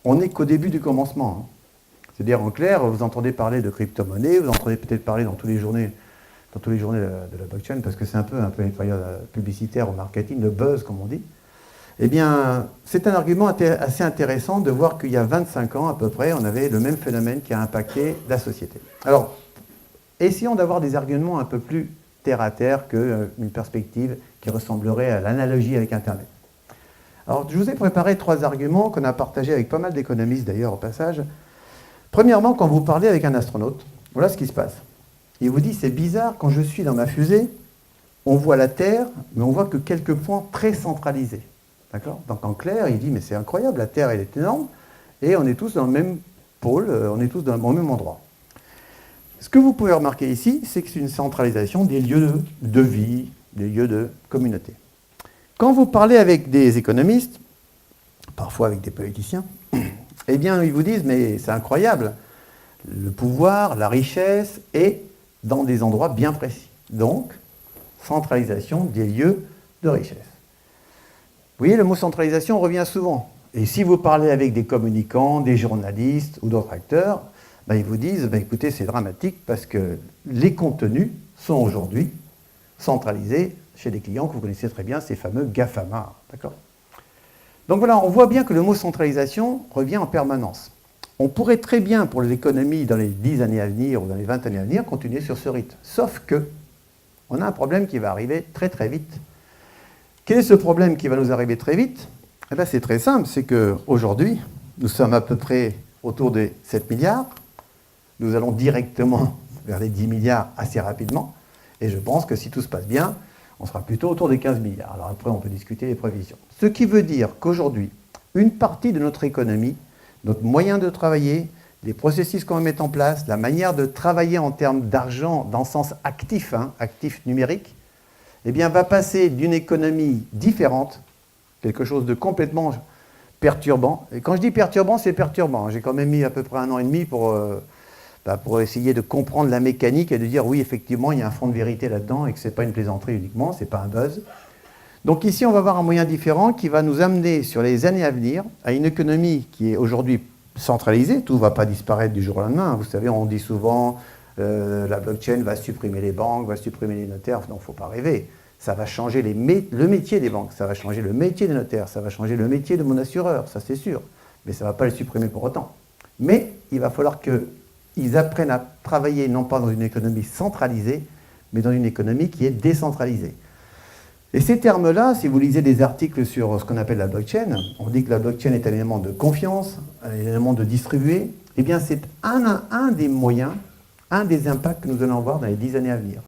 on n'est qu'au début du commencement. Hein. C'est-à-dire, en clair, vous entendez parler de crypto-monnaie, vous entendez peut-être parler dans tous les journées de la blockchain, parce que c'est un peu publicitaire au marketing, le buzz, comme on dit. Eh bien, c'est un argument assez intéressant de voir qu'il y a 25 ans, à peu près, on avait le même phénomène qui a impacté la société. Alors, essayons d'avoir des arguments un peu plus terre-à-terre qu'une perspective qui ressemblerait à l'analogie avec Internet. Alors, je vous ai préparé 3 arguments qu'on a partagés avec pas mal d'économistes, d'ailleurs, au passage. Premièrement, quand vous parlez avec un astronaute, voilà ce qui se passe. Il vous dit, c'est bizarre, quand je suis dans ma fusée, on voit la Terre, mais on voit que quelques points très centralisés. D'accord ? Donc en clair, il dit, mais c'est incroyable, la Terre, elle est énorme, et on est tous dans le même pôle, on est tous au même endroit. Ce que vous pouvez remarquer ici, c'est que c'est une centralisation des lieux de vie, des lieux de communauté. Quand vous parlez avec des économistes, parfois avec des politiciens, eh bien, ils vous disent, mais c'est incroyable, le pouvoir, la richesse est dans des endroits bien précis. Donc, centralisation des lieux de richesse. Vous voyez, le mot centralisation revient souvent. Et si vous parlez avec des communicants, des journalistes ou d'autres acteurs, ben, ils vous disent, ben, écoutez, c'est dramatique parce que les contenus sont aujourd'hui centralisés chez des clients que vous connaissez très bien, ces fameux GAFAMA. D'accord ? Donc voilà, on voit bien que le mot centralisation revient en permanence. On pourrait très bien, pour l'économie, dans les 10 années à venir ou dans les 20 années à venir, continuer sur ce rythme. Sauf que, on a un problème qui va arriver très très vite. Quel est ce problème qui va nous arriver très vite ? Eh bien, c'est très simple, c'est qu'aujourd'hui, nous sommes à peu près autour des 7 milliards. Nous allons directement vers les 10 milliards assez rapidement. Et je pense que si tout se passe bien, on sera plutôt autour des 15 milliards. Alors après, on peut discuter les prévisions. Ce qui veut dire qu'aujourd'hui, une partie de notre économie, notre moyen de travailler, les processus qu'on va mettre en place, la manière de travailler en termes d'argent dans le sens actif, actif numérique, eh bien, va passer d'une économie différente, quelque chose de complètement perturbant. Et quand je dis perturbant, c'est perturbant. J'ai quand même mis à peu près 1 an et demi pour essayer de comprendre la mécanique et de dire oui, effectivement, il y a un fond de vérité là-dedans et que ce n'est pas une plaisanterie uniquement, ce n'est pas un buzz. Donc ici, on va avoir un moyen différent qui va nous amener sur les années à venir à une économie qui est aujourd'hui centralisée. Tout ne va pas disparaître du jour au lendemain. Vous savez, on dit souvent la blockchain va supprimer les banques, va supprimer les notaires. Non, il ne faut pas rêver. Ça va changer le métier des banques, ça va changer le métier des notaires, ça va changer le métier de mon assureur, ça c'est sûr. Mais ça ne va pas les supprimer pour autant. Mais il va falloir qu'ils apprennent à travailler non pas dans une économie centralisée, mais dans une économie qui est décentralisée. Et ces termes-là, si vous lisez des articles sur ce qu'on appelle la blockchain, on dit que la blockchain est un élément de confiance, un élément de distribué. Eh bien, c'est un des moyens, un des impacts que nous allons avoir dans les 10 années à venir.